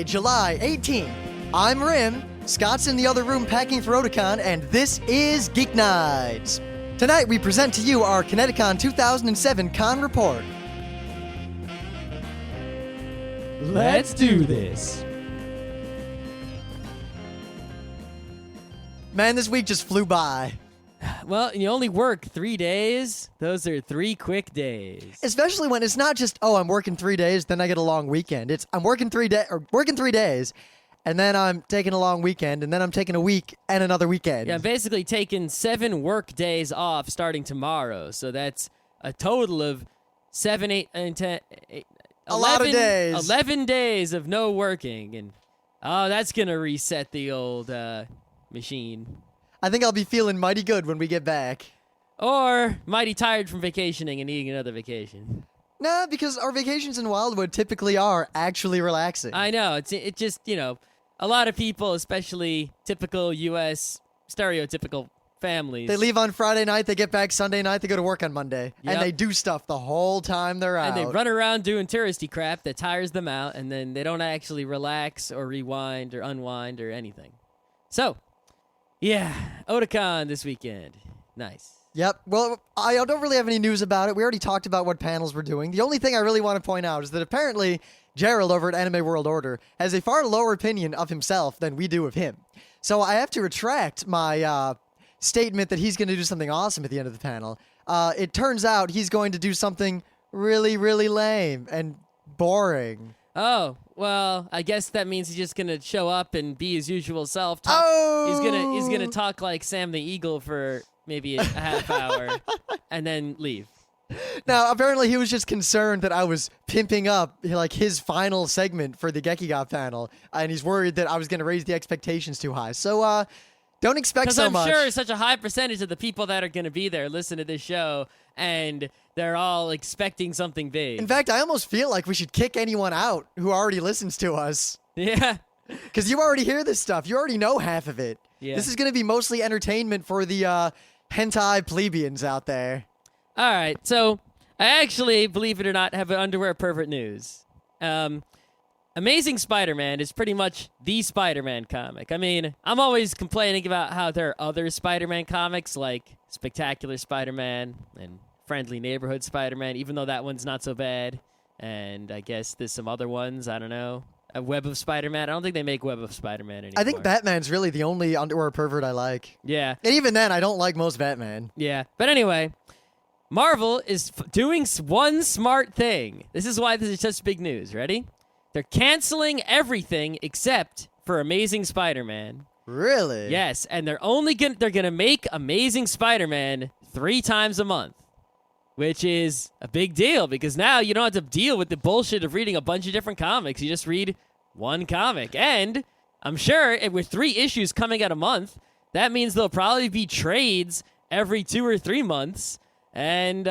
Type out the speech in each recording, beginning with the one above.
Friday, July 18th. I'm Rim, Scott's in the other room packing for Otakon, and this is Geeknights. Tonight we present to you our Connecticon 2007 Con Report. Let's do this. Man, this week just flew by. Well, you only work 3 days. Those are 3 quick days. Especially when it's not just, I'm working 3 days, then I get a long weekend. It's I'm working 3 days, and then I'm taking a long weekend, and then I'm taking a week and another weekend. Yeah, I'm basically taking 7 work days off starting tomorrow. So that's a total of 7, 8, and 10. 8, 11, a lot of days. 11 days of no working. And, that's going to reset the old machine. I think I'll be feeling mighty good when we get back. Or mighty tired from vacationing and needing another vacation. Nah, because our vacations in Wildwood typically are actually relaxing. I know. It just, a lot of people, especially typical U.S. stereotypical families. They leave on Friday night, they get back Sunday night, they go to work on Monday. Yep. And they do stuff the whole time they're out. And they run around doing touristy crap that tires them out, and then they don't actually relax or rewind or unwind or anything. So, yeah, Otakon this weekend. Nice. Yep. Well, I don't really have any news about it. We already talked about what panels we're doing. The only thing I really want to point out is that apparently Gerald over at Anime World Order has a far lower opinion of himself than we do of him. So I have to retract my statement that he's going to do something awesome at the end of the panel. It turns out he's going to do something really, really lame and boring. Oh, well, I guess that means he's just gonna show up and be his usual self. He's gonna talk like Sam the Eagle for maybe a half hour and then leave. Now, apparently he was just concerned that I was pimping up like his final segment for the Gekiga panel, and he's worried that I was gonna raise the expectations too high. So, don't expect so much. Because I'm sure such a high percentage of the people that are gonna be there listen to this show, and they're all expecting something big. In fact, I almost feel like we should kick anyone out who already listens to us. Yeah. Because you already hear this stuff. You already know half of it. Yeah. This is going to be mostly entertainment for the hentai plebeians out there. All right. So, I actually, believe it or not, have an underwear pervert news. Amazing Spider-Man is pretty much the Spider-Man comic. I mean, I'm always complaining about how there are other Spider-Man comics like Spectacular Spider-Man and Friendly Neighborhood Spider-Man, even though that one's not so bad. And I guess there's some other ones, I don't know. A Web of Spider-Man. I don't think they make Web of Spider-Man anymore. I think Batman's really the only underwear pervert I like. Yeah. And even then, I don't like most Batman. Yeah. But anyway, Marvel is doing one smart thing. This is why this is such big news. Ready? They're canceling everything except for Amazing Spider-Man. Really? Yes, and they're gonna make Amazing Spider-Man 3 times a month. Which is a big deal, because now you don't have to deal with the bullshit of reading a bunch of different comics. You just read one comic. And I'm sure with 3 issues coming out a month, that means there'll probably be trades every 2 or 3 months. And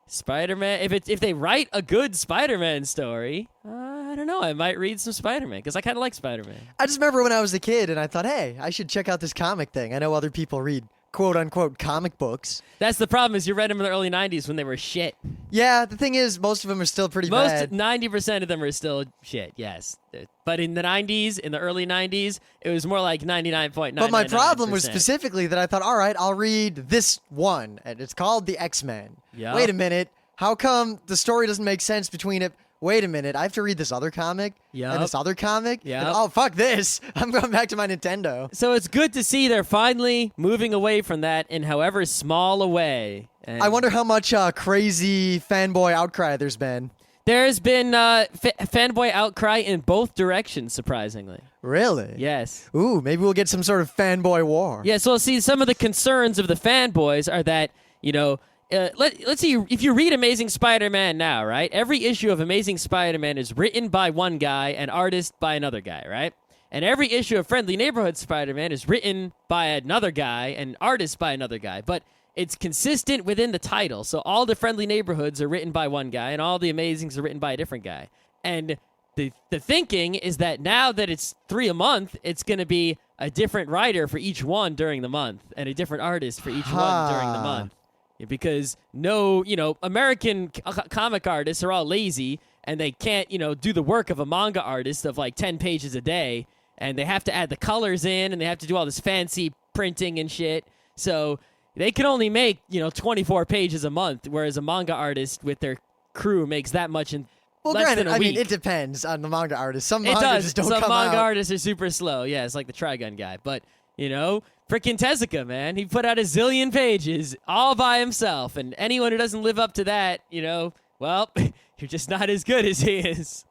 Spider-Man, if they write a good Spider-Man story, I don't know, I might read some Spider-Man, because I kind of like Spider-Man. I just remember when I was a kid and I thought, hey, I should check out this comic thing. I know other people read quote-unquote comic books. That's the problem, is you read them in the early 90s when they were shit. Yeah, the thing is, most of them are still pretty bad. 90% of them are still shit, yes. But in the 90s, in the early 90s, it was more like 99.9%. But my problem was specifically that I thought, all right, I'll read this one, and it's called The X-Men. Yep. Wait a minute, how come the story doesn't make sense between it? Wait a minute, I have to read this other comic and this other comic? Yep. And, oh, fuck this. I'm going back to my Nintendo. So it's good to see they're finally moving away from that in however small a way. And I wonder how much crazy fanboy outcry there's been. There's been fanboy outcry in both directions, surprisingly. Really? Yes. Ooh, maybe we'll get some sort of fanboy war. Yeah, so see, some of the concerns of the fanboys are that, let's see, if you read Amazing Spider-Man now, right? Every issue of Amazing Spider-Man is written by one guy and artist by another guy, right? And every issue of Friendly Neighborhood Spider-Man is written by another guy and artist by another guy. But it's consistent within the title. So all the Friendly Neighborhoods are written by one guy and all the Amazings are written by a different guy. And the thinking is that now that it's 3 a month, it's going to be a different writer for each one during the month and a different artist for each one during the month. Because American comic artists are all lazy and they can't, do the work of a manga artist of like 10 pages a day, and they have to add the colors in, and they have to do all this fancy printing and shit. So they can only make, 24 pages a month, whereas a manga artist with their crew makes that much in less granted, than a week. mean, it depends on the manga artist. Some It manga does. just don't Some come manga out. artists are super slow. Yeah, it's like the Trigun guy. But, frickin' Tezuka, man. He put out a zillion pages all by himself. And anyone who doesn't live up to that, well, you're just not as good as he is.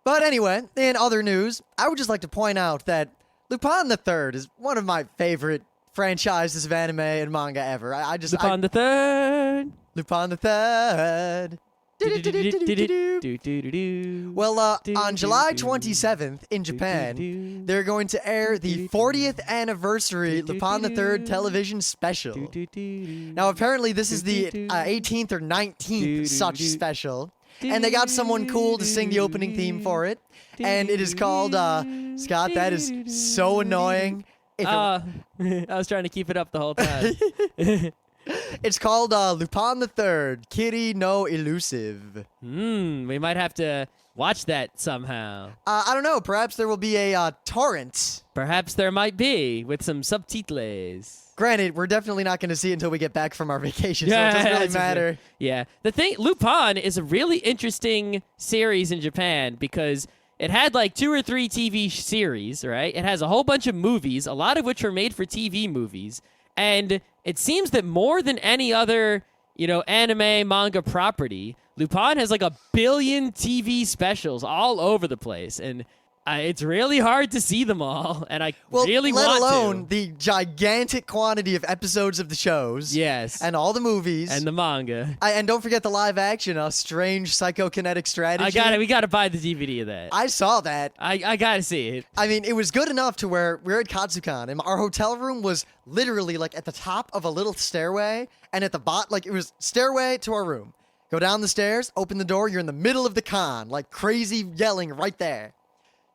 But anyway, in other news, I would just like to point out that Lupin III is one of my favorite franchises of anime and manga ever. Lupin the Third. Lupin the Third. Well, on July 27th in Japan, they're going to air the 40th anniversary Lupin the Third television special. Now, apparently, this is the 18th or 19th such special. And they got someone cool to sing the opening theme for it. And it is called, Scott, that is so annoying. I was trying to keep it up the whole time. It's called Lupin the Third, Kiri no Elusive. We might have to watch that somehow. I don't know. Perhaps there will be a torrent. Perhaps there might be, with some subtitles. Granted, we're definitely not going to see it until we get back from our vacation, so it doesn't really that's matter. Yeah. The thing, Lupin is a really interesting series in Japan because it had like 2 or 3 TV series, right? It has a whole bunch of movies, a lot of which are made for TV movies. And it seems that more than any other, anime, manga property, Lupin has like 1 billion TV specials all over the place. And it's really hard to see them all, and I really want to. Let alone the gigantic quantity of episodes of the shows. Yes. And all the movies. And the manga. And don't forget the live action, Strange Psychokinetic Strategy. We gotta buy the DVD of that. I saw that. I gotta see it. I mean, it was good enough to where we're at Katsukan, and our hotel room was literally like at the top of a little stairway, and at the bottom, like it was stairway to our room. Go down the stairs, open the door, you're in the middle of the con, like crazy yelling right there.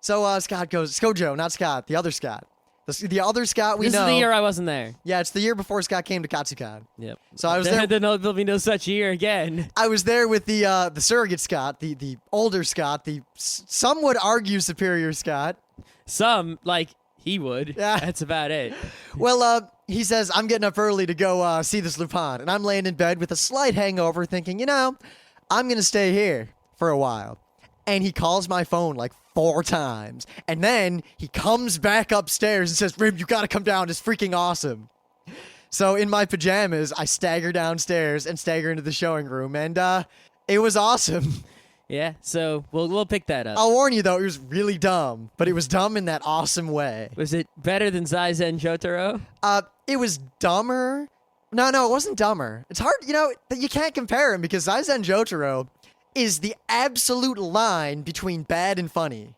So Scott goes, Skojo, not Scott, the other Scott. The other Scott we know. This is the year I wasn't there. Yeah, it's the year before Scott came to Katsukan. Yep. So I was there. There'll be no such year again. I was there with the surrogate Scott, the older Scott, the some would argue superior Scott. Some, like, he would. Yeah. That's about it. Well, he says, I'm getting up early to go see this Lupin. And I'm laying in bed with a slight hangover thinking, I'm going to stay here for a while. And he calls my phone like 4 times. And then he comes back upstairs and says, Rib, you got to come down. It's freaking awesome. So in my pajamas, I stagger downstairs and stagger into the showing room. And it was awesome. Yeah, so we'll pick that up. I'll warn you, though, it was really dumb. But it was dumb in that awesome way. Was it better than Zaizen Jotaro? It was dumber. No, it wasn't dumber. It's hard, you can't compare him because Zaizen Jotaro is the absolute line between bad and funny.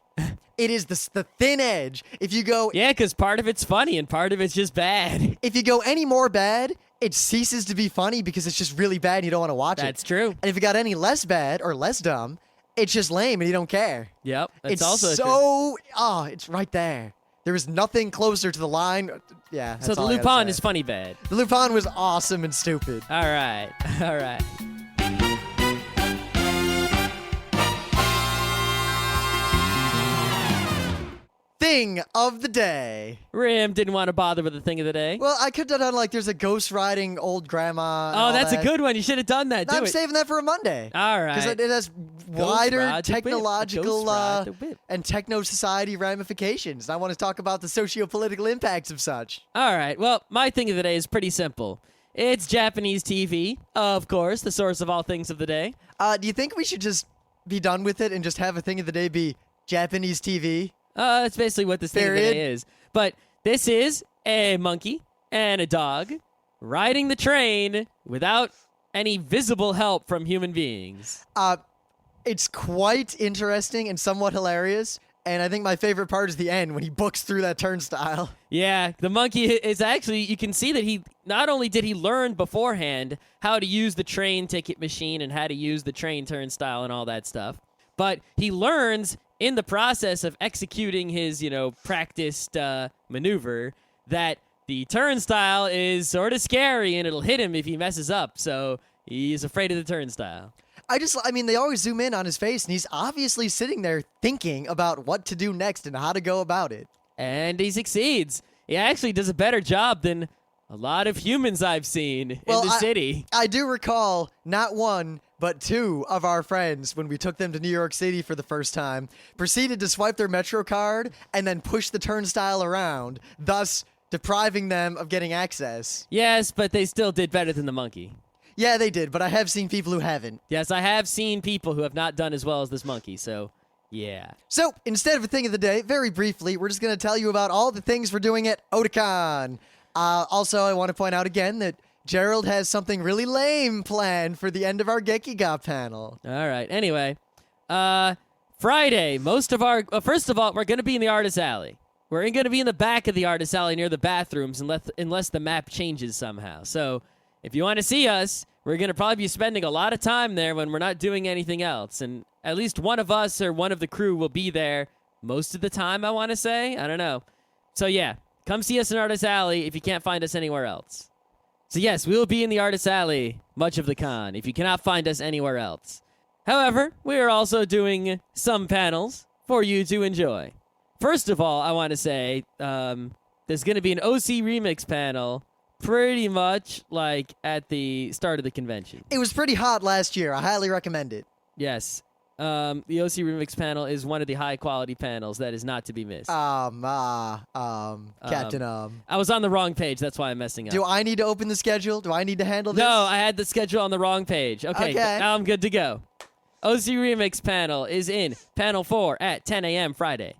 It is the thin edge. If you go... Yeah, because part of it's funny and part of it's just bad. If you go any more bad, it ceases to be funny because it's just really bad and you don't want to watch it. That's true. And if you got any less bad or less dumb, it's just lame and you don't care. Yep, that's It's also so... Oh, it's right there. There is nothing closer to the line. Yeah, that's So the all I gotta Lupin say. is funny bad. The Lupin was awesome and stupid. All right. Thing of the day. Rim didn't want to bother with the thing of the day. Well, I could have done like there's a ghost riding old grandma. and Oh, all that's that. a good one. You should have done that. No, Do I'm it. saving that for a Monday. All right. Because it has Ghost wider ride the whip. technological Ghost ride the whip. and techno-society ramifications. I want to talk about the socio-political impacts of such. All right. Well, my thing of the day is pretty simple. It's Japanese TV, of course, the source of all things of the day. Do you think we should just be done with it and just have a thing of the day be Japanese TV? That's basically what this thing of the Period. day is. But this is a monkey and a dog riding the train without any visible help from human beings. It's quite interesting and somewhat hilarious. And I think my favorite part is the end when he books through that turnstile. Yeah, the monkey is actually, you can see that he, not only did he learn beforehand how to use the train ticket machine and how to use the train turnstile and all that stuff, but he learns in the process of executing his, practiced maneuver that the turnstile is sort of scary and it'll hit him if he messes up, so he's afraid of the turnstile. I mean, they always zoom in on his face, and he's obviously sitting there thinking about what to do next and how to go about it. And he succeeds. He actually does a better job than a lot of humans I've seen in the city. I do recall not one, but two of our friends, when we took them to New York City for the first time, proceeded to swipe their Metro card and then push the turnstile around, thus depriving them of getting access. Yes, but they still did better than the monkey. Yeah, they did, but I have seen people who haven't. Yes, I have seen people who have not done as well as this monkey, so yeah. So, instead of a thing of the day, very briefly, we're just going to tell you about all the things we're doing at Otakon. Also, I want to point out again that Gerald has something really lame planned for the end of our Gekiga panel. All right. Anyway, Friday, most of our... first of all, we're going to be in the Artist Alley. We're going to be in the back of the Artist Alley near the bathrooms unless the map changes somehow. So, if you want to see us, we're going to probably be spending a lot of time there when we're not doing anything else. And at least one of us or one of the crew will be there most of the time, I want to say. I don't know. So, yeah. Come see us in Artist Alley if you can't find us anywhere else. So yes, we will be in the Artist Alley much of the con if you cannot find us anywhere else. However, we are also doing some panels for you to enjoy. First of all, I want to say there's going to be an OC Remix panel pretty much like at the start of the convention. It was pretty hot last year. I highly recommend it. Yes. The OC Remix panel is one of the high-quality panels that is not to be missed. Captain, I was on the wrong page. That's why I'm messing up. Do I need to open the schedule? Do I need to handle this? No, I had the schedule on the wrong page. Okay. Now I'm good to go. OC Remix panel is in panel 4 at 10 a.m. Friday.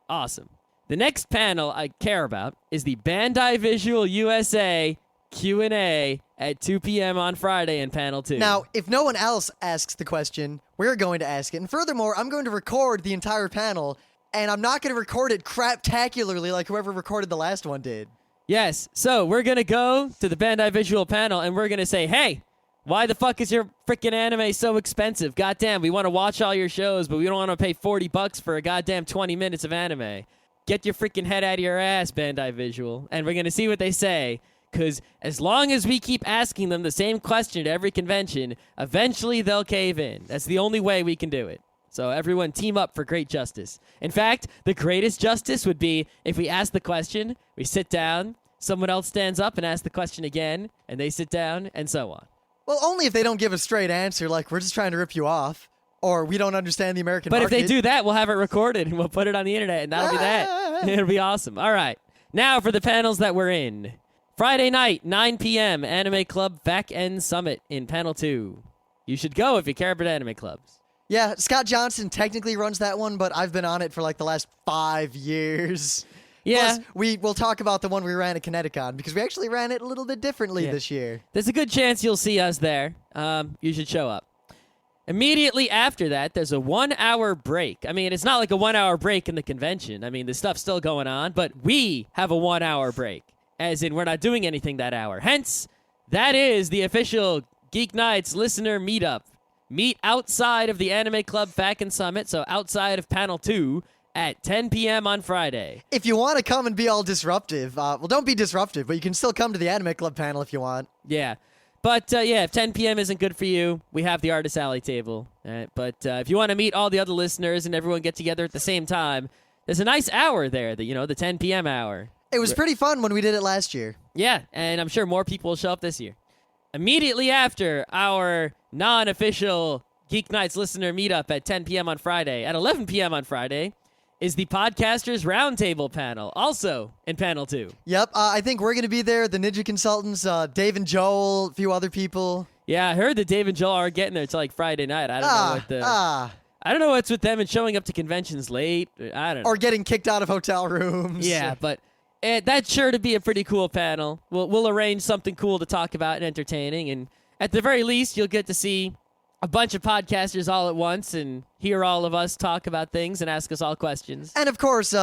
Awesome. The next panel I care about is the Bandai Visual USA Q&A at 2 p.m. on Friday in panel 2. Now, if no one else asks the question, we're going to ask it. And furthermore, I'm going to record the entire panel, and I'm not going to record it craptacularly like whoever recorded the last one did. Yes, so we're going to go to the Bandai Visual panel, and we're going to say, hey, why the fuck is your freaking anime so expensive? Goddamn, we want to watch all your shows, but we don't want to pay $40 for a goddamn 20 minutes of anime. Get your freaking head out of your ass, Bandai Visual. And we're going to see what they say. Because as long as we keep asking them the same question at every convention, eventually they'll cave in. That's the only way we can do it. So everyone team up for great justice. In fact, the greatest justice would be if we ask the question, we sit down, someone else stands up and asks the question again, and they sit down, and so on. Well, only if they don't give a straight answer, like we're just trying to rip you off, or we don't understand the American market. But if they do that, we'll have it recorded, and we'll put it on the internet, and that'll be that. It'll be awesome. All right. Now for the panels that we're in. Friday night, 9 p.m., Anime Club Back End Summit in Panel 2. You should go if you care about anime clubs. Yeah, Scott Johnson technically runs that one, but I've been on it for like the last 5 years. Yeah. Plus, we'll talk about the one we ran at Connecticon, because we actually ran it a little bit differently this year. There's a good chance you'll see us there. You should show up. Immediately after that, there's a 1-hour break. I mean, it's not like a 1-hour break in the convention. I mean, the stuff's still going on, but we have a 1-hour break. As in, we're not doing anything that hour. Hence, that is the official Geeknights listener meetup. Meet outside of the Anime Club Back End Summit, so outside of Panel 2, at 10 p.m. on Friday. If you want to come and be all disruptive, well, don't be disruptive, but you can still come to the Anime Club panel if you want. Yeah. But, if 10 p.m. isn't good for you, we have the Artist Alley table. But if you want to meet all the other listeners and everyone get together at the same time, there's a nice hour there, the 10 p.m. hour. It was pretty fun when we did it last year. Yeah, and I'm sure more people will show up this year. Immediately after our non-official Geeknights listener meetup at 10 p.m. on Friday, at 11 p.m. on Friday, is the Podcasters Roundtable panel, also in Panel 2. Yep, I think we're going to be there, the Ninja Consultants, Dave and Joel, a few other people. Yeah, I heard that Dave and Joel aren't getting there till like Friday night. I don't know what's with them and showing up to conventions late. I don't know. Or getting kicked out of hotel rooms. Yeah, but that's sure to be a pretty cool panel. We'll arrange something cool to talk about and entertaining, and at the very least, you'll get to see a bunch of podcasters all at once and hear all of us talk about things and ask us all questions. And of course,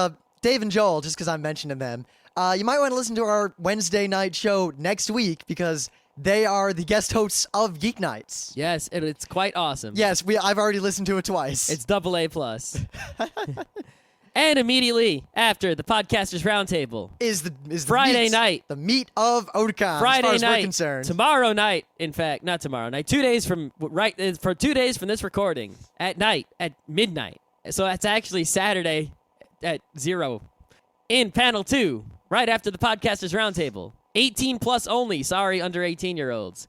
Dave and Joel, just because I'm mentioning them, you might want to listen to our Wednesday night show next week because they are the guest hosts of Geeknights. Yes, it's quite awesome. Yes, I've already listened to it twice. It's AA+. And immediately after the Podcasters Roundtable is the Friday meat, night. the meat of Otakon, Friday as far as night, we're concerned. tomorrow night, in fact, not tomorrow night, 2 days from for 2 days from this recording, at night, at midnight. So that's actually Saturday at 0 in panel 2, right after the Podcasters Roundtable. 18 plus only, sorry, under 18-year-olds.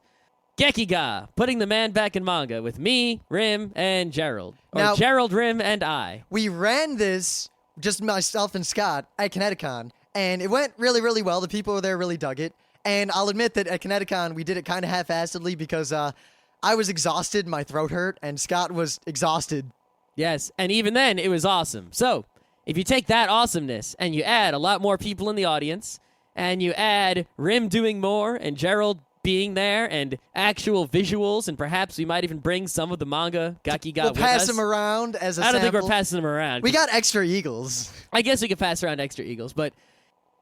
Gekiga, putting the man back in manga with me, Rim, and Gerald. Or Now, Gerald, Rim, and I. We ran this, just myself and Scott, at Connecticon, and it went really, really well. The people there really dug it. And I'll admit that at Connecticon, we did it kind of half-assedly because I was exhausted, my throat hurt, and Scott was exhausted. Yes, and even then, it was awesome. So, if you take that awesomeness and you add a lot more people in the audience, and you add Rim doing more and Gerald being there and actual visuals, and perhaps we might even bring some of the manga Gekiga We'll with pass us. them around as a I don't think sample. we're passing them around. We got extra eagles. I guess we could pass around extra eagles, but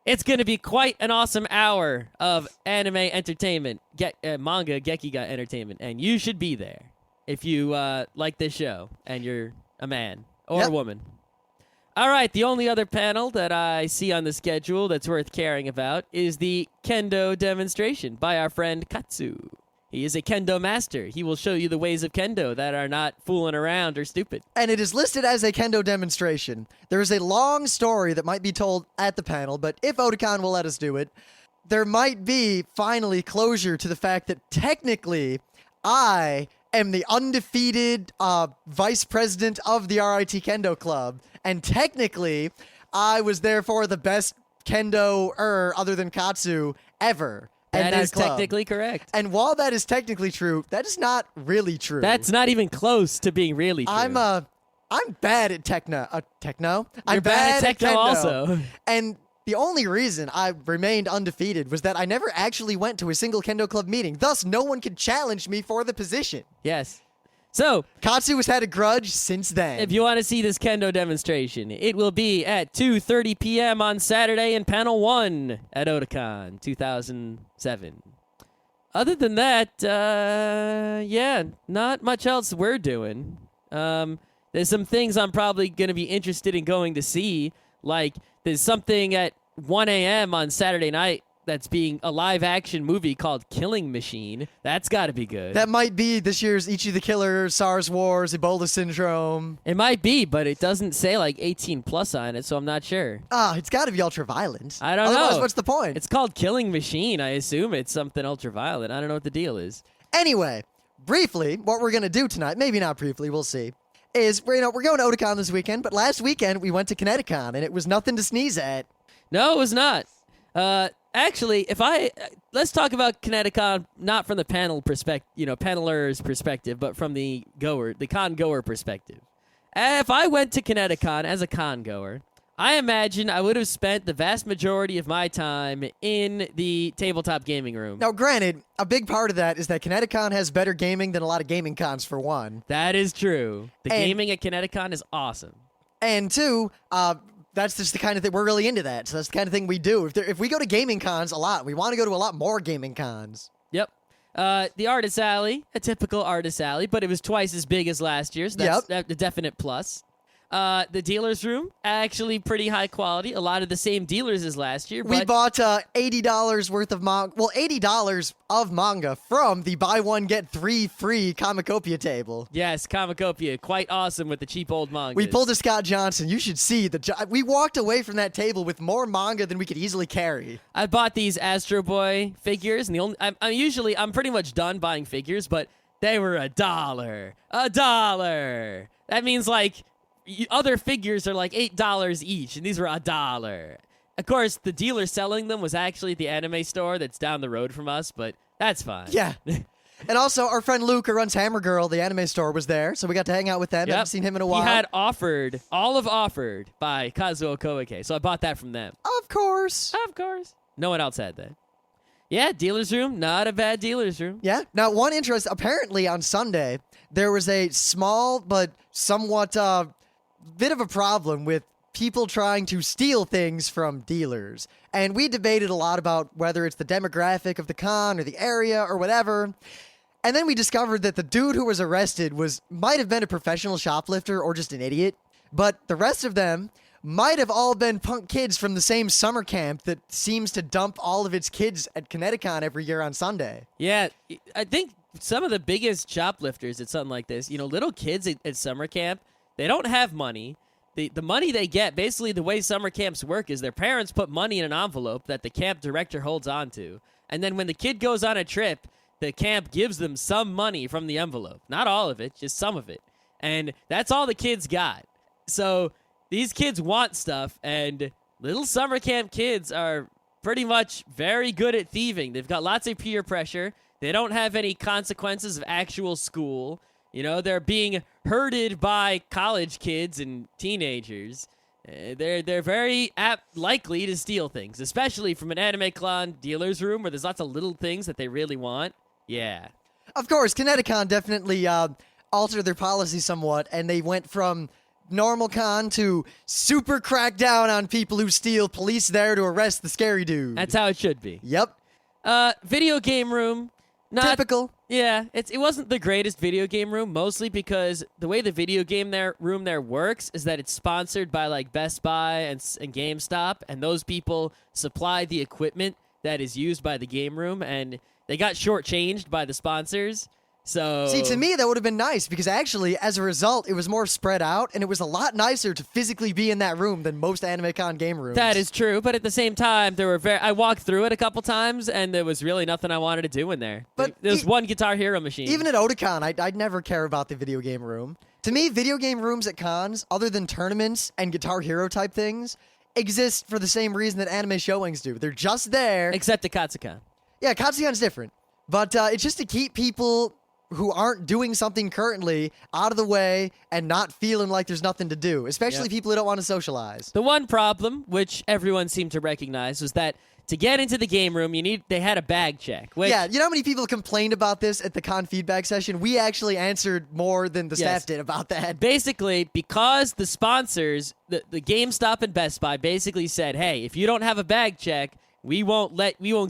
it's going to be quite an awesome hour of anime entertainment, manga Gekiga entertainment, and you should be there if you like this show and you're a man or a woman. All right, the only other panel that I see on the schedule that's worth caring about is the Kendo demonstration by our friend Katsu. He is a Kendo master. He will show you the ways of Kendo that are not fooling around or stupid. And it is listed as a Kendo demonstration. There is a long story that might be told at the panel, but if Otakon will let us do it, there might be finally closure to the fact that technically I am the undefeated vice president of the RIT Kendo Club, and technically I was therefore the best Kendo-er other than Katsu ever. That is club. technically correct. And while that is technically true, that is not really true. That's not even close to being really true. I'm bad at techno. You're I'm bad at techno Kendo. also. And the only reason I remained undefeated was that I never actually went to a single Kendo Club meeting. Thus, no one could challenge me for the position. Yes. So, Katsu has had a grudge since then. if you want to see this Kendo demonstration, it will be at 2:30 p.m. on Saturday in Panel 1 at Otakon 2007. Other than that, yeah, not much else we're doing. There's some things I'm probably going to be interested in going to see. Like, there's something at 1 a.m. on Saturday night that's being a live-action movie called Killing Machine. That's got to be good. That might be this year's Ichi the Killer, SARS Wars, Ebola Syndrome. It might be, but it doesn't say, like, 18 plus on it, so I'm not sure. It's got to be ultra-violent. I don't Otherwise, know. what's the point? It's called Killing Machine. I assume it's something ultraviolet. I don't know what the deal is. Anyway, briefly, what we're going to do tonight, maybe not briefly, we'll see, is we're going to Otakon this weekend, but last weekend we went to Connecticon, and it was nothing to sneeze at. No, it was not. Actually, let's talk about Connecticon not from the panel perspective, paneler's perspective, but from the con goer perspective. If I went to Connecticon as a con goer, I imagine I would have spent the vast majority of my time in the tabletop gaming room. Now, granted, a big part of that is that Connecticon has better gaming than a lot of gaming cons, for one. That is true. The gaming at Connecticon is awesome. And two, that's just the kind of thing, we're really into that. So that's the kind of thing we do. If we go to gaming cons a lot, we want to go to a lot more gaming cons. Yep. The Artist Alley, a typical Artist Alley, but it was twice as big as last year's. That's a definite plus. The dealer's room, actually pretty high quality. A lot of the same dealers as last year. We bought $80 worth of manga. Well, $80 of manga from the buy one get three free Comicopia table. Yes, Comicopia, quite awesome with the cheap old manga. We pulled a Scott Johnson. You should see we walked away from that table with more manga than we could easily carry. I bought these Astro Boy figures, and I'm pretty much done buying figures, but they were $1. $1. That means like. Other figures are like $8 each, and these were $1. Of course, the dealer selling them was actually the anime store that's down the road from us, but that's fine. Yeah. And also, our friend Luke, who runs Hammer Girl, the anime store, was there, so we got to hang out with them. Yep. Haven't seen him in a while. He had Offered by Kazuo Koike, so I bought that from them. Of course. Of course. No one else had that. Yeah, dealer's room, not a bad dealer's room. Yeah. Now, one interest, apparently on Sunday, there was a small but somewhat bit of a problem with people trying to steal things from dealers. And we debated a lot about whether it's the demographic of the con or the area or whatever. And then we discovered that the dude who was arrested might have been a professional shoplifter or just an idiot. But the rest of them might have all been punk kids from the same summer camp that seems to dump all of its kids at Connecticon every year on Sunday. Yeah, I think some of the biggest shoplifters at something like this, little kids at summer camp, they don't have money. The money they get, basically the way summer camps work is their parents put money in an envelope that the camp director holds on to. And then when the kid goes on a trip, the camp gives them some money from the envelope. Not all of it, just some of it. And that's all the kids got. So these kids want stuff, and little summer camp kids are pretty much very good at thieving. They've got lots of peer pressure. They don't have any consequences of actual school. They're being herded by college kids and teenagers. They're very likely to steal things, especially from an anime clone dealer's room where there's lots of little things that they really want. Yeah. Of course, Connecticon definitely altered their policy somewhat, and they went from normal con to super crack down on people who steal, police there to arrest the scary dude. That's how it should be. Yep. Video game room. Typical. Yeah, it wasn't the greatest video game room, mostly because the way the video game room there works is that it's sponsored by like Best Buy and GameStop, and those people supply the equipment that is used by the game room, and they got shortchanged by the sponsors. So see, to me, that would have been nice because actually, as a result, it was more spread out, and it was a lot nicer to physically be in that room than most AnimeCon game rooms. That is true, but at the same time, I walked through it a couple times, and there was really nothing I wanted to do in there. But there was one Guitar Hero machine. Even at Otakon, I'd never care about the video game room. To me, video game rooms at cons, other than tournaments and Guitar Hero type things, exist for the same reason that anime showings do. They're just there. Except at Katsucon. Yeah, Katsucon's different. But it's just to keep people who aren't doing something currently out of the way and not feeling like there's nothing to do, especially people who don't want to socialize. The one problem, which everyone seemed to recognize, was that to get into the game room, they had a bag check. Which, yeah, you know how many people complained about this at the con feedback session? We actually answered more than the staff did about that. Basically, because the sponsors, the GameStop and Best Buy, basically said, hey, if you don't have a bag check, we won't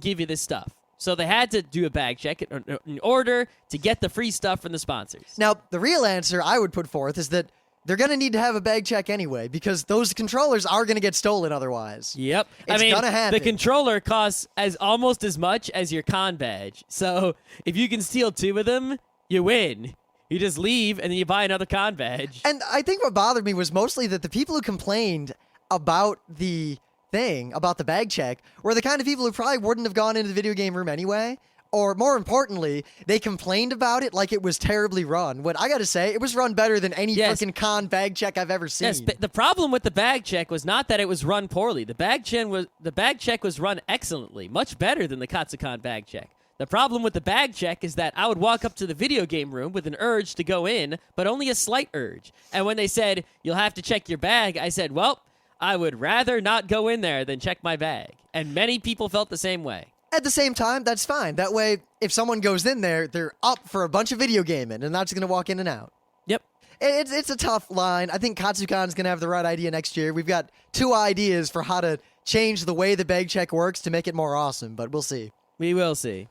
give you this stuff. So they had to do a bag check in order to get the free stuff from the sponsors. Now, the real answer I would put forth is that they're going to need to have a bag check anyway because those controllers are going to get stolen otherwise. Yep. It's gonna happen. The controller costs almost as much as your con badge. So if you can steal 2 of them, you win. You just leave and then you buy another con badge. And I think what bothered me was mostly that the people who complained about the about the bag check were the kind of people who probably wouldn't have gone into the video game room anyway, or more importantly, they complained about it like it was terribly run, when I gotta say, it was run better than any fucking con bag check I've ever seen. Yes, but the problem with the bag check was not that it was run poorly. The bag check was run excellently, much better than the Katsucon bag check. The problem with the bag check is that I would walk up to the video game room with an urge to go in, but only a slight urge. And when they said, you'll have to check your bag, I said, well, I would rather not go in there than check my bag. And many people felt the same way. At the same time, that's fine. That way, if someone goes in there, they're up for a bunch of video gaming and not just going to walk in and out. Yep. It's a tough line. I think Katsucon's going to have the right idea next year. We've got 2 ideas for how to change the way the bag check works to make it more awesome, but we'll see. We will see.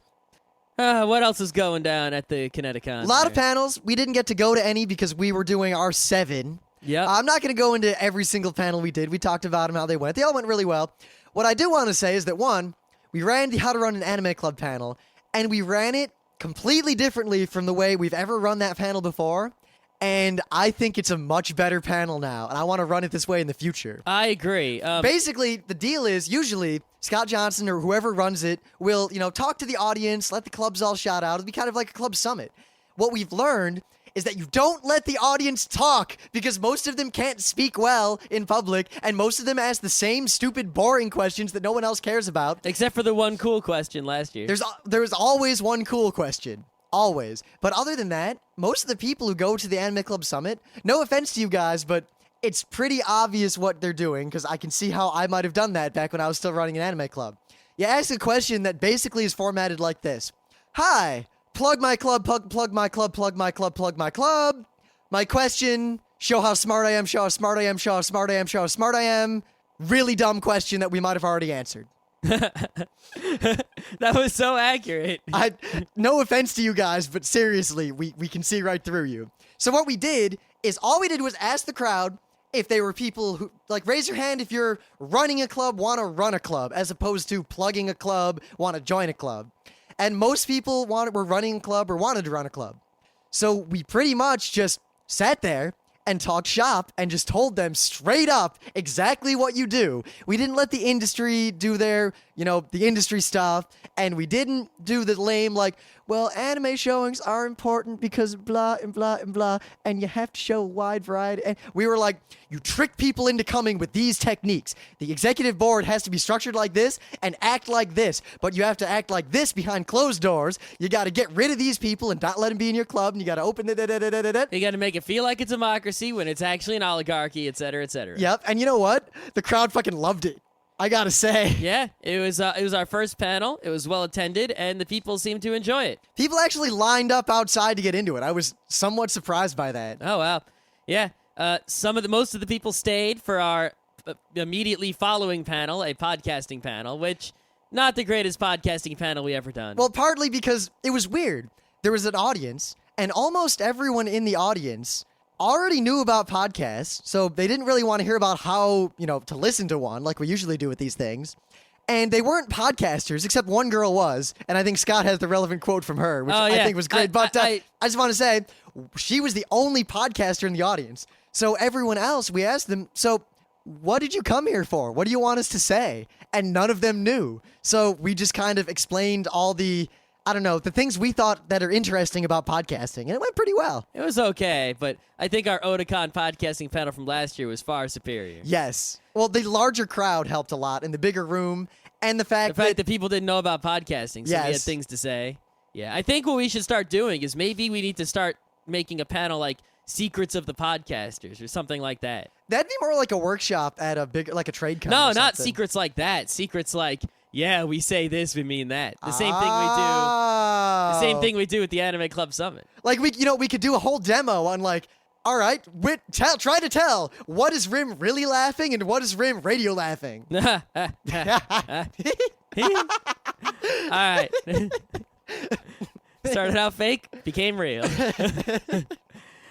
What else is going down at the Connecticon? A lot of panels. We didn't get to go to any because we were doing our 7. Yeah, I'm not going to go into every single panel we did. We talked about them, how they went. They all went really well. What I do want to say is that, one, we ran the How to Run an Anime Club panel, and we ran it completely differently from the way we've ever run that panel before, and I think it's a much better panel now, and I want to run it this way in the future. I agree. Basically, the deal is usually Scott Johnson or whoever runs it will, talk to the audience, let the clubs all shout out. It'll be kind of like a club summit. What we've learned is that you don't let the audience talk because most of them can't speak well in public, and most of them ask the same stupid, boring questions that no one else cares about. Except for the one cool question last year. There's always one cool question. Always. But other than that, most of the people who go to the Anime Club Summit, no offense to you guys, but it's pretty obvious what they're doing because I can see how I might have done that back when I was still running an anime club. You ask a question that basically is formatted like this. Hi. Plug my club, plug my club, plug my club, plug my club. My question, show how smart I am, show how smart I am, show how smart I am, show how smart I am. Really dumb question that we might have already answered. That was so accurate. No offense to you guys, but seriously, we can see right through you. So what we did is all we did was ask the crowd if they were people who, like, raise your hand if you're running a club, want to run a club, as opposed to plugging a club, want to join a club. And most people were running a club or wanted to run a club. So we pretty much just sat there and talked shop and just told them straight up exactly what you do. We didn't let the industry do their, the industry stuff. And we didn't do the lame, like, well, anime showings are important because blah and blah and blah, and you have to show a wide variety. And we were like, you trick people into coming with these techniques. The executive board has to be structured like this and act like this, but you have to act like this behind closed doors. You got to get rid of these people and not let them be in your club, and you got to open it. You got to make it feel like it's a democracy when it's actually an oligarchy, et cetera, et cetera. Yep, and you know what? The crowd fucking loved it. I gotta say. Yeah, it was our first panel. It was well attended, and the people seemed to enjoy it. People actually lined up outside to get into it. I was somewhat surprised by that. Oh wow, yeah. Most of the people stayed for our immediately following panel, a podcasting panel, which not the greatest podcasting panel we ever done. Well, partly because it was weird. There was an audience, and almost everyone in the audience already knew about podcasts, so they didn't really want to hear about how, to listen to one like we usually do with these things. And they weren't podcasters, except one girl was, and I think Scott has the relevant quote from her, which I think was great. I just want to say, she was the only podcaster in the audience. So everyone else, we asked them, so what did you come here for? What do you want us to say? And none of them knew. So we just kind of explained all the things we thought that are interesting about podcasting, and it went pretty well. It was okay, but I think our Otakon podcasting panel from last year was far superior. Yes. Well, the larger crowd helped a lot, and the bigger room, and the fact that people didn't know about podcasting, so we had things to say. Yeah, I think what we should start doing is maybe we need to start making a panel like Secrets of the Podcasters or something like that. That'd be more like a workshop at a big, like a trade con. No, not secrets like that. Secrets like, yeah, we say this, we mean that. The same thing we do. The same thing we do at the Anime Club Summit. Like we could do a whole demo on like, all right, try to tell what is Rim really laughing and what is Rim radio laughing. All right. Started out fake, became real.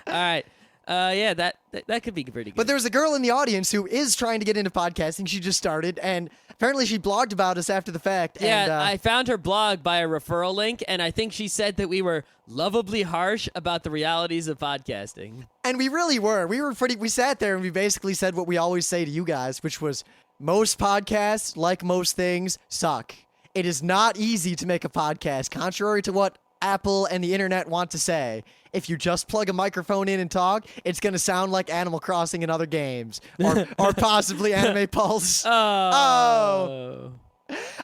All right. Yeah, that could be pretty good. But there was a girl in the audience who is trying to get into podcasting. She just started, and apparently she blogged about us after the fact. Yeah, and, I found her blog by a referral link, and I think she said that we were lovably harsh about the realities of podcasting. And we really were. We sat there and we basically said what we always say to you guys, which was, most podcasts, like most things, suck. It is not easy to make a podcast, contrary to what Apple and the internet want to say. If you just plug a microphone in and talk, it's going to sound like Animal Crossing and other games. Or possibly Anime Pulse. Oh.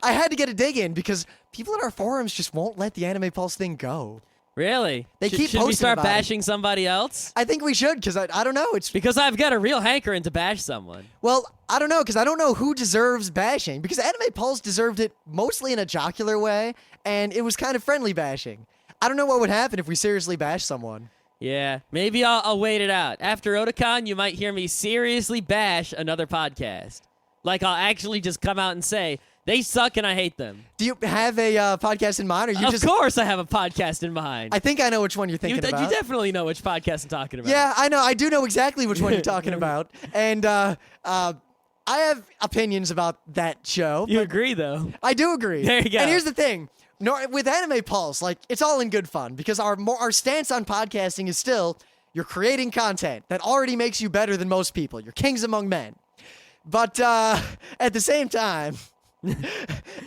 I had to get a dig in because people in our forums just won't let the Anime Pulse thing go. Really? They keep should posting we start about bashing somebody else? I think we should, because I don't know. It's because I've got a real hankering to bash someone. Well, I don't know, because I don't know who deserves bashing. Because Anime Pulse deserved it mostly in a jocular way, and it was kind of friendly bashing. I don't know what would happen if we seriously bash someone. Yeah, maybe I'll wait it out. After Otakon, you might hear me seriously bash another podcast. Like, I'll actually just come out and say, they suck and I hate them. Do you have a podcast in mind? Or you Of course I have a podcast in mind. I think I know which one you're thinking about. You definitely know which podcast I'm talking about. Yeah, I know. I do know exactly which one you're talking about. And I have opinions about that show. You agree, though. I do agree. There you go. And here's the thing. With Anime Pulse, like, it's all in good fun because our stance on podcasting is still, you're creating content that already makes you better than most people. You're kings among men. But at the same time,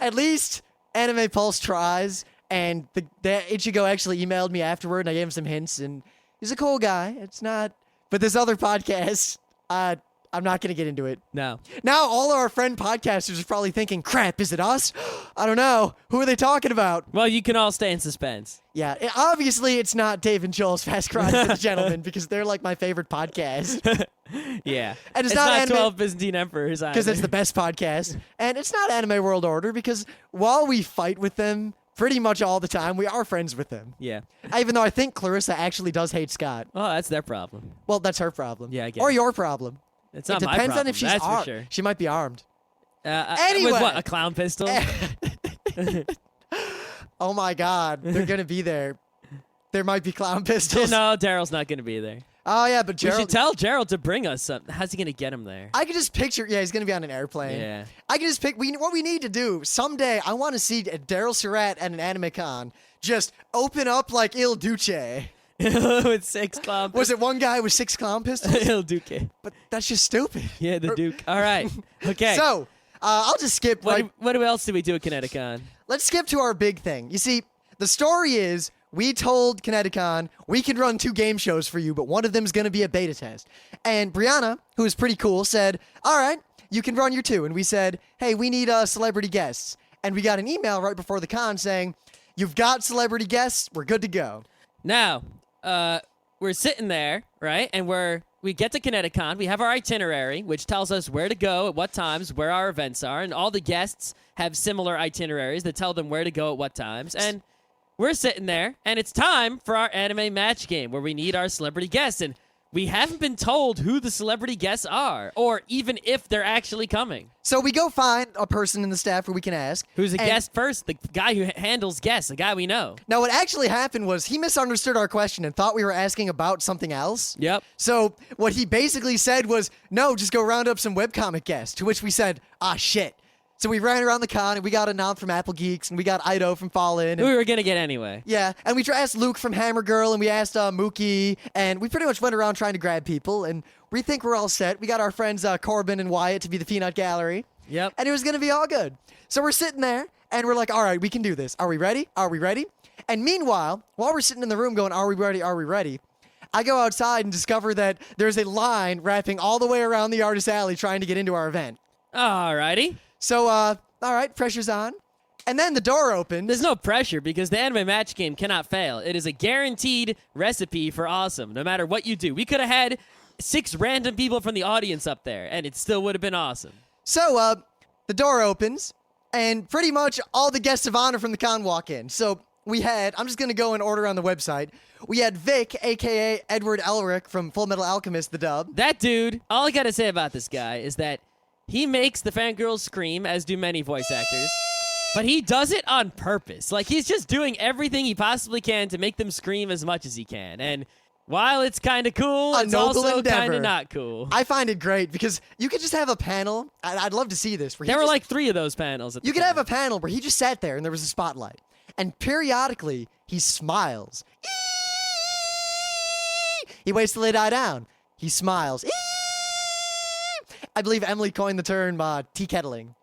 at least Anime Pulse tries, and the Ichigo actually emailed me afterward, and I gave him some hints, and he's a cool guy. It's not... But this other podcast, I'm not going to get into it. No. Now all our friend podcasters are probably thinking, crap, is it us? I don't know. Who are they talking about? Well, you can all stay in suspense. Yeah, obviously it's not Dave and Joel's Fast Crime for the Gentlemen because they're like my favorite podcast. Yeah. And it's not Anime 12 Byzantine Emperors because it's the best podcast. And it's not Anime World Order because while we fight with them pretty much all the time, we are friends with them. Yeah. Even though I think Clarissa actually does hate Scott. Oh, that's their problem. Well, that's her problem. Yeah, I guess. Or your problem. It's not it my depends problem. on if she's that's armed. for sure. She might be armed. With what? A clown pistol? Oh my God, they're gonna be there. There might be clown pistols. No, Daryl's not gonna be there. Oh yeah, but We Gerald. should tell Gerald to bring us something. How's he gonna get him there? I can just picture. Yeah, he's gonna be on an airplane. Yeah. I can just pick. What we need to do someday. I want to see Daryl Surratt at an anime con just open up like Il Duce. With 6 clown Was it one guy with 6 clown pistols? Il Duque. But that's just stupid. Yeah, the Duke. All right. Okay. So I'll just skip. what else do we do at Connecticon? Let's skip to our big thing. You see, the story is we told Connecticon we can run 2 game shows for you, but one of them is going to be a beta test. And Brianna, who is pretty cool, said, all right, you can run your 2. And we said, hey, we need celebrity guests. And we got an email right before the con saying, you've got celebrity guests. We're good to go. Now, we're sitting there, right? And we get to Connecticon. We have our itinerary, which tells us where to go at what times, where our events are, and all the guests have similar itineraries that tell them where to go at what times. And we're sitting there, and it's time for our anime match game where we need our celebrity guests. And we haven't been told who the celebrity guests are, or even if they're actually coming. So we go find a person in the staff where we can ask. Who's a and- guest first? The guy who handles guests, the guy we know. Now, what actually happened was he misunderstood our question and thought we were asking about something else. Yep. So what he basically said was, no, just go round up some webcomic guests, to which we said, ah, shit. So we ran around the con, and we got a nom from Apple Geeks, and we got Ido from Fallen. Who we were going to get anyway. Yeah, and we asked Luke from Hammer Girl, and we asked Mookie, and we pretty much went around trying to grab people, and we think we're all set. We got our friends Corbin and Wyatt to be the Peanut Gallery. Yep. And it was going to be all good. So we're sitting there, and we're like, all right, we can do this. Are we ready? Are we ready? And meanwhile, while we're sitting in the room going, are we ready? Are we ready? I go outside and discover that there's a line wrapping all the way around the artist alley trying to get into our event. Alrighty. So, all right, pressure's on. And then the door opens. There's no pressure because the anime match game cannot fail. It is a guaranteed recipe for awesome, no matter what you do. We could have had 6 random people from the audience up there, and it still would have been awesome. So, the door opens, and pretty much all the guests of honor from the con walk in. So we had, I'm just going to go in order on the website. We had Vic, a.k.a. Edward Elric from Full Metal Alchemist, the dub. That dude, all I gotta say about this guy is that he makes the fangirls scream, as do many voice actors, but he does it on purpose. Like, he's just doing everything he possibly can to make them scream as much as he can. And while it's kind of cool, A it's noble also endeavor. kind of not cool. I find it great because you could just have a panel. I'd love to see this. Where There were like 3 of those panels. At you the could have time. a panel where he just sat there and there was a spotlight. And periodically, he smiles. He waits till they die down. He smiles. I believe Emily coined the term tea kettling.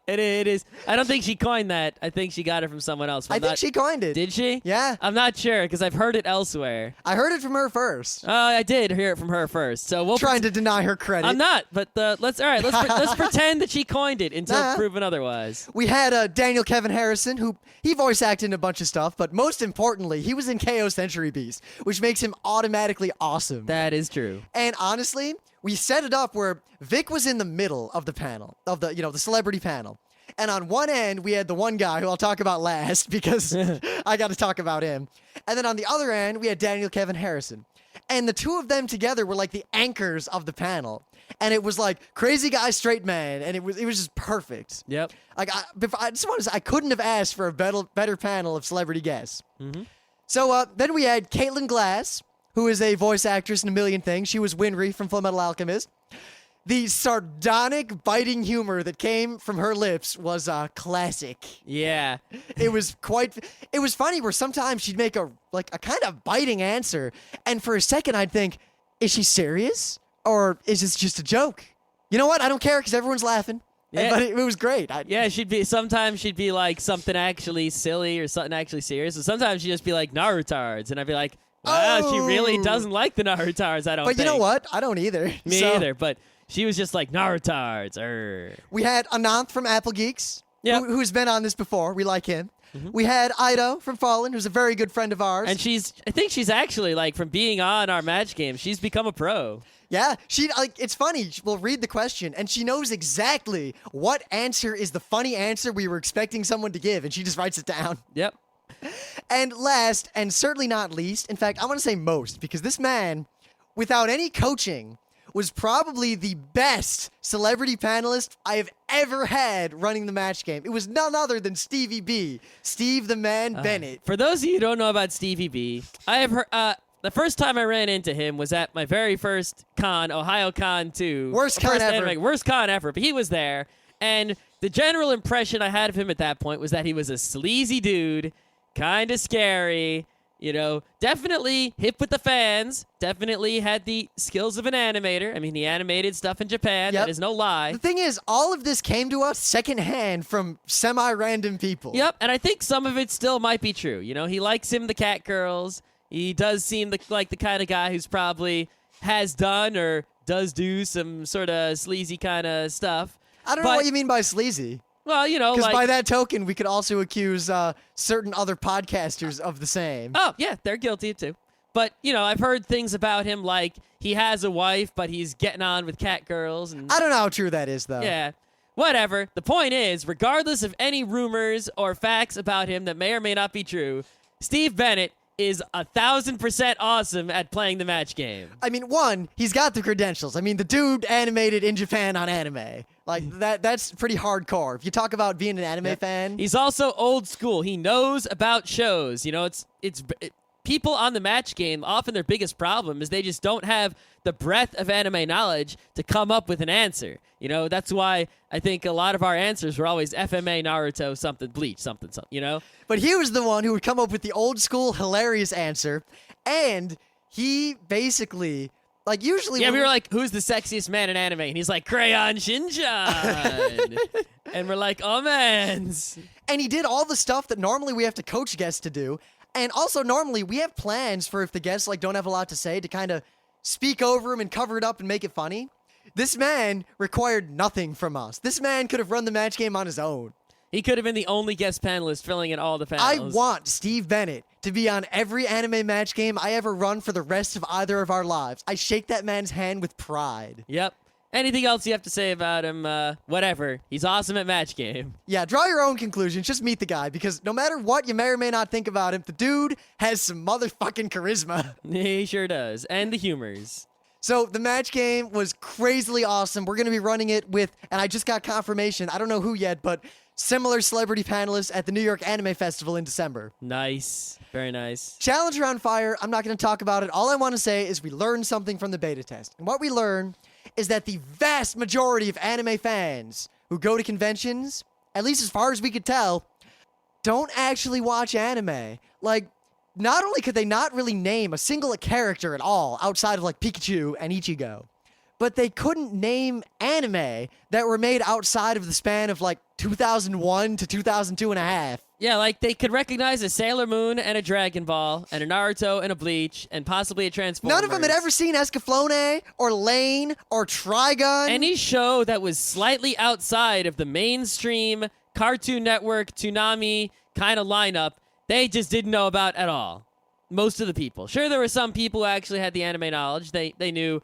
It is. I don't think she coined that. I think she got it from someone else. I think she coined it. Did she? Yeah. I'm not sure because I've heard it elsewhere. I heard it from her first. Oh, I did hear it from her first. So we'll Trying to deny her credit. I'm not, but let's let's pretend that she coined it until Nah. proven otherwise. We had Daniel Kevin Harrison, who he voice acted in a bunch of stuff, but most importantly, he was in KO Century Beast, which makes him automatically awesome. That is true. And honestly, we set it up where Vic was in the middle of the panel, of the celebrity panel. And on one end, we had the one guy who I'll talk about last because I got to talk about him. And then on the other end, we had Daniel Kevin Harrison. And the two of them together were like the anchors of the panel. And it was like crazy guy, straight man, and it was just perfect. Yep. Like I just want to say, I couldn't have asked for a better panel of celebrity guests. Mm-hmm. So then we had Caitlin Glass, who is a voice actress in a million things. She was Winry from Full Metal Alchemist. The sardonic, biting humor that came from her lips was classic. Yeah. It was funny where sometimes she'd make a kind of biting answer, and for a second I'd think, is she serious or is this just a joke? You know what? I don't care because everyone's laughing. Yeah. But it was great. Sometimes she'd be like something actually silly or something actually serious, and sometimes she'd just be like Narutards, and I'd be like, wow, she really doesn't like the Narutards. I don't. But you know what? I don't either. Me So, either. But she was just like Narutards. We had Ananth from Apple Geeks, Yep. who's been on this before. We like him. Mm-hmm. We had Ido from Fallen, who's a very good friend of ours. And I think she's actually like from being on our match game, she's become a pro. Yeah, it's funny. We'll read the question, and she knows exactly what answer is the funny answer we were expecting someone to give, and she just writes it down. Yep. And last, and certainly not least, in fact, I want to say most, because this man, without any coaching, was probably the best celebrity panelist I have ever had running the match game. It was none other than Stevie B, Steve the Man Bennett. For those of you who don't know about Stevie B, I have heard. The first time I ran into him was at my very first con, Ohio Con 2. Worst con ever. Worst con ever, but he was there. And the general impression I had of him at that point was that he was a sleazy dude, kind of scary, definitely hip with the fans, definitely had the skills of an animator. I mean, he animated stuff in Japan. Yep. That is no lie. The thing is, all of this came to us secondhand from semi-random people. Yep, and I think some of it still might be true. He likes him, the cat girls. He does seem like the kind of guy who's probably has done or does do some sort of sleazy kind of stuff. I don't know what you mean by sleazy. Well, because by that token, we could also accuse certain other podcasters of the same. Oh, yeah, they're guilty too. But, I've heard things about him like he has a wife, but he's getting on with cat girls. And I don't know how true that is, though. yeah, whatever. The point is, regardless of any rumors or facts about him that may or may not be true, Steve Bennett is 1,000% awesome at playing the match game. I mean, one, he's got the credentials. I mean, the dude animated in Japan on anime. Like, that's pretty hardcore. If you talk about being an anime fan. He's also old school. He knows about shows. People on the match game, often their biggest problem is they just don't have the breadth of anime knowledge to come up with an answer. That's why I think a lot of our answers were always FMA, Naruto, something, Bleach, something, But he was the one who would come up with the old school hilarious answer, and he basically, usually... Yeah, we were like, who's the sexiest man in anime? And he's like, Crayon Shin-chan. And we're like, oh, man. And he did all the stuff that normally we have to coach guests to do, and also normally we have plans for if the guests, don't have a lot to say, to kind of speak over him and cover it up and make it funny. This man required nothing from us. This man could have run the match game on his own. He could have been the only guest panelist filling in all the panels. I want Steve Bennett to be on every anime match game I ever run for the rest of either of our lives. I shake that man's hand with pride. Yep. Anything else you have to say about him? Whatever. He's awesome at match game. Yeah, draw your own conclusions. Just meet the guy, because no matter what you may or may not think about him, the dude has some motherfucking charisma. He sure does. And the humors. So the match game was crazily awesome. We're going to be running it with, and I just got confirmation, I don't know who yet, but similar celebrity panelists at the New York Anime Festival in December. Nice. Very nice. Challenger on Fire, I'm not going to talk about it. All I want to say is we learned something from the beta test. And what we learned is that the vast majority of anime fans who go to conventions, at least as far as we could tell, don't actually watch anime. Not only could they not really name a single character at all outside of Pikachu and Ichigo, but they couldn't name anime that were made outside of the span of 2001 to 2002 and a half. Yeah, they could recognize a Sailor Moon and a Dragon Ball and a Naruto and a Bleach and possibly a Transformers. None of them had ever seen Escaflowne or Lane or Trigun. Any show that was slightly outside of the mainstream Cartoon Network, Toonami kind of lineup, they just didn't know about at all. Most of the people. Sure, there were some people who actually had the anime knowledge. They knew,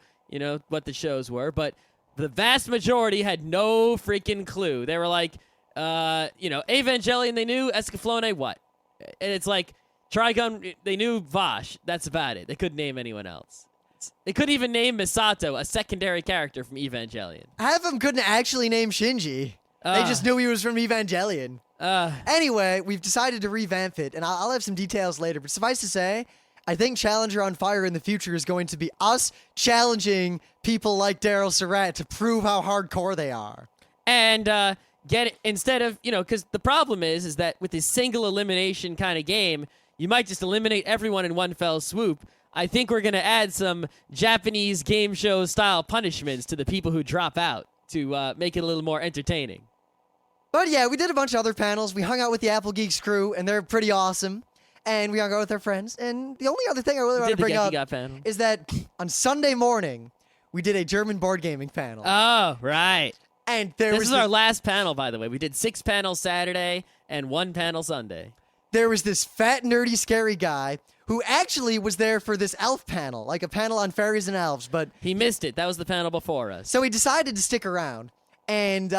what the shows were, but the vast majority had no freaking clue. They were like, Evangelion, they knew. Escaflowne, what? And it's like, Trigun, they knew Vash. That's about it. They couldn't name anyone else. They couldn't even name Misato, a secondary character from Evangelion. Half of them couldn't actually name Shinji. They just knew he was from Evangelion. Anyway, we've decided to revamp it, and I'll have some details later, but suffice to say, I think Challenger on Fire in the future is going to be us challenging people like Daryl Surratt to prove how hardcore they are. And instead of, because the problem is that with this single elimination kind of game, you might just eliminate everyone in one fell swoop. I think we're going to add some Japanese game show style punishments to the people who drop out to make it a little more entertaining. But yeah, we did a bunch of other panels. We hung out with the Apple Geeks crew, and they're pretty awesome. And we hung out with our friends. And the only other thing I really want to bring up is that on Sunday morning, we did a German board gaming panel. Oh, right. And this is our last panel, by the way. We did 6 panels Saturday and 1 panel Sunday. There was this fat, nerdy, scary guy who actually was there for this elf panel, a panel on fairies and elves, but... He missed it. That was the panel before us. So he decided to stick around, and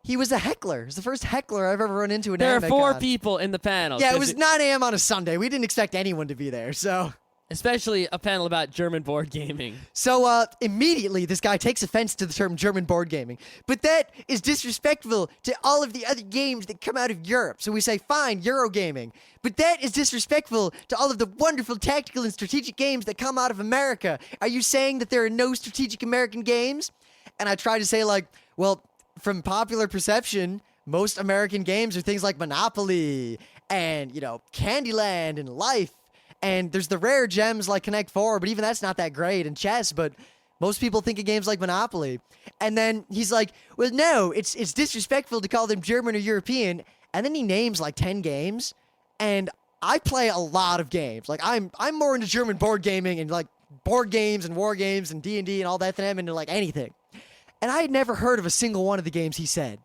he was a heckler. He was the first heckler I've ever run into in There are Anime 4 Con. people in the panel. Yeah, it was 9 a.m. on a Sunday. We didn't expect anyone to be there, so... Especially a panel about German board gaming. So immediately, this guy takes offense to the term German board gaming. But that is disrespectful to all of the other games that come out of Europe. So we say, fine, Eurogaming. But that is disrespectful to all of the wonderful tactical and strategic games that come out of America. Are you saying that there are no strategic American games? And I try to say, like, well, from popular perception, most American games are things like Monopoly and, Candyland and Life. And there's the rare gems like Connect 4, but even that's not that great, and chess, but most people think of games like Monopoly. And then he's like, well, no, it's disrespectful to call them German or European. And then he names like 10 games, and I play a lot of games. Like, I'm more into German board gaming and like board games and war games and D&D and all that than I'm into like anything. And I had never heard of a single one of the games he said.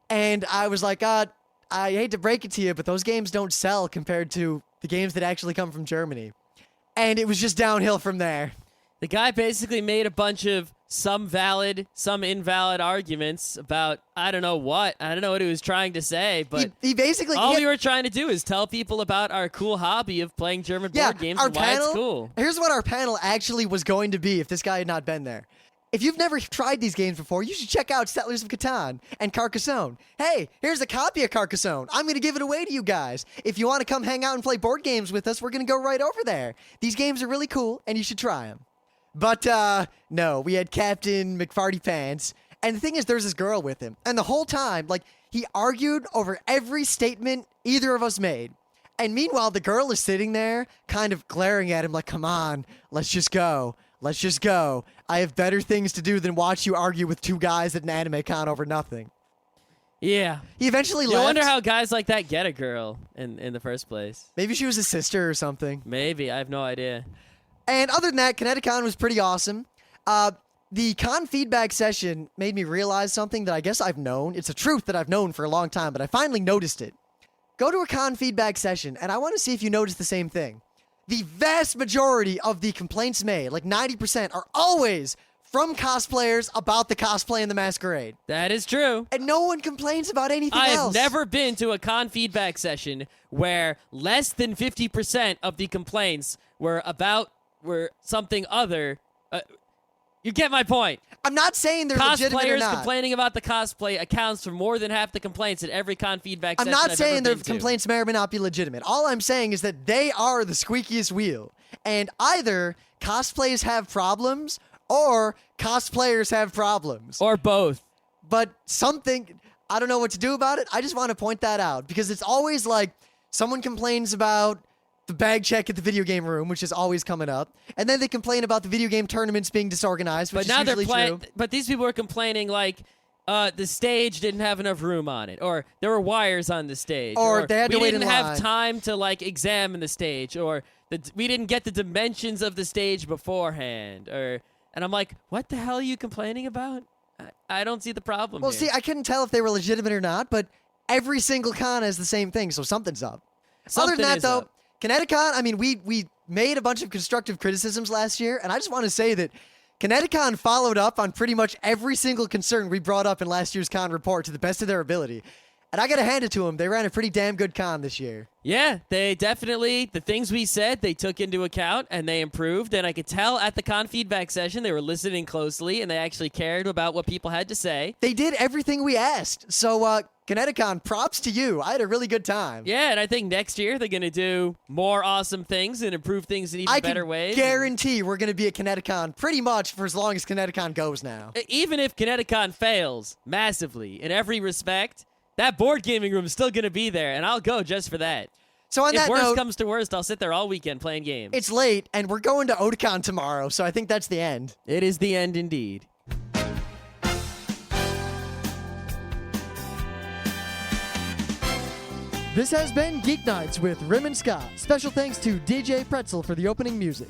And I was like, I hate to break it to you, but those games don't sell compared to the games that actually come from Germany. And it was just downhill from there. The guy basically made a bunch of some valid, some invalid arguments about I don't know what he was trying to say, but he basically all we were trying to do is tell people about our cool hobby of playing German board games and why it's cool. Here's what our panel actually was going to be if this guy had not been there. If you've never tried these games before, you should check out Settlers of Catan and Carcassonne. Hey, here's a copy of Carcassonne. I'm going to give it away to you guys. If you want to come hang out and play board games with us, we're going to go right over there. These games are really cool, and you should try them. But, no, we had Captain McFarty Pants, and the thing is, there's this girl with him. And the whole time, like, he argued over every statement either of us made. And meanwhile, the girl is sitting there, kind of glaring at him like, come on, let's just go. Let's just go. I have better things to do than watch you argue with two guys at an anime con over nothing. Yeah. He eventually left. I wonder how guys like that get a girl in the first place. Maybe she was his sister or something. Maybe. I have no idea. And other than that, Connecticon was pretty awesome. The con feedback session made me realize something that I guess I've known. It's a truth that I've known for a long time, but I finally noticed it. Go to a con feedback session, and I want to see if you notice the same thing. The vast majority of the complaints made, like 90%, are always from cosplayers about the cosplay and the masquerade. That is true. And no one complains about anything I else. have never been to a con feedback session where less than 50% of the complaints were something other. You get my point. I'm not saying they're legitimate or Cosplayers not. complaining about the cosplay accounts for more than half the complaints at every con feedback I'm session not I've saying ever their been to. complaints may or may not be legitimate. All I'm saying is that they are the squeakiest wheel. And either cosplays have problems or cosplayers have problems. Or both. But something, I don't know what to do about it. I just want to point that out because it's always like someone complains about the bag check at the video game room, which is always coming up. And then they complain about the video game tournaments being disorganized, which But now is usually true. But these people are complaining like the stage didn't have enough room on it, or there were wires on the stage, Or they had to we wait in didn't have line. time to like examine the stage, or we didn't get the dimensions of the stage beforehand, and I'm like, what the hell are you complaining about? I don't see the problem. Well, here. see, I couldn't tell if they were legitimate or not, but every single con has the same thing, so something's up. Something Other than that, is though, up. Connecticon, I mean, we made a bunch of constructive criticisms last year, and I just want to say that Connecticon followed up on pretty much every single concern we brought up in last year's con report to the best of their ability. And I got to hand it to them. They ran a pretty damn good con this year. Yeah, they definitely, the things we said, they took into account and they improved. And I could tell at the con feedback session, they were listening closely and they actually cared about what people had to say. They did everything we asked. So, Connecticon, props to you. I had a really good time. Yeah, and I think next year they're going to do more awesome things and improve things in even better ways. I guarantee we're going to be at Connecticon pretty much for as long as Connecticon goes now. Even if Connecticon fails massively in every respect, that board gaming room is still going to be there, and I'll go just for that. So on If that worst note, comes to worst, I'll sit there all weekend playing games. it's late, and we're going to Otakon tomorrow, so I think that's the end. It is the end indeed. This has been Geeknights with Rim and Scott. Special thanks to DJ Pretzel for the opening music.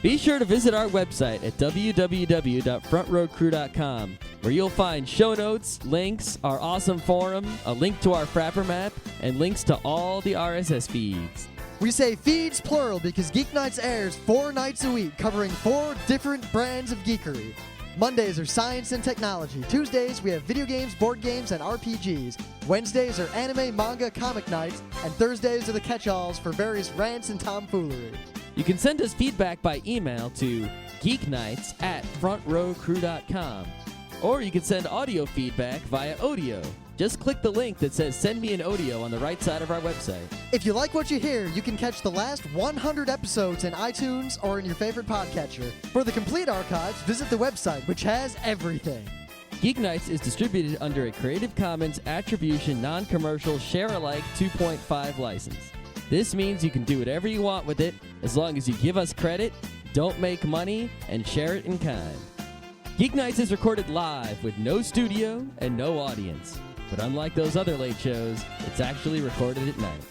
Be sure to visit our website at www.frontrowcrew.com, where you'll find show notes, links, our awesome forum, a link to our Frapper map, and links to all the RSS feeds. We say feeds plural because Geeknights airs 4 nights a week, covering 4 different brands of geekery. Mondays are science and technology. Tuesdays, we have video games, board games, and RPGs. Wednesdays are anime, manga, comic nights. And Thursdays are the catch-alls for various rants and tomfoolery. You can send us feedback by email to geeknights@frontrowcrew.com. Or you can send audio feedback via audio. Just click the link that says Send Me an Audio on the right side of our website. If you like what you hear, you can catch the last 100 episodes in iTunes or in your favorite podcatcher. For the complete archives, visit the website, which has everything. Geeknights is distributed under a Creative Commons Attribution Non-Commercial Share-alike 2.5 license. This means you can do whatever you want with it as long as you give us credit, don't make money, and share it in kind. Geeknights is recorded live with no studio and no audience. But unlike those other late shows, it's actually recorded at night.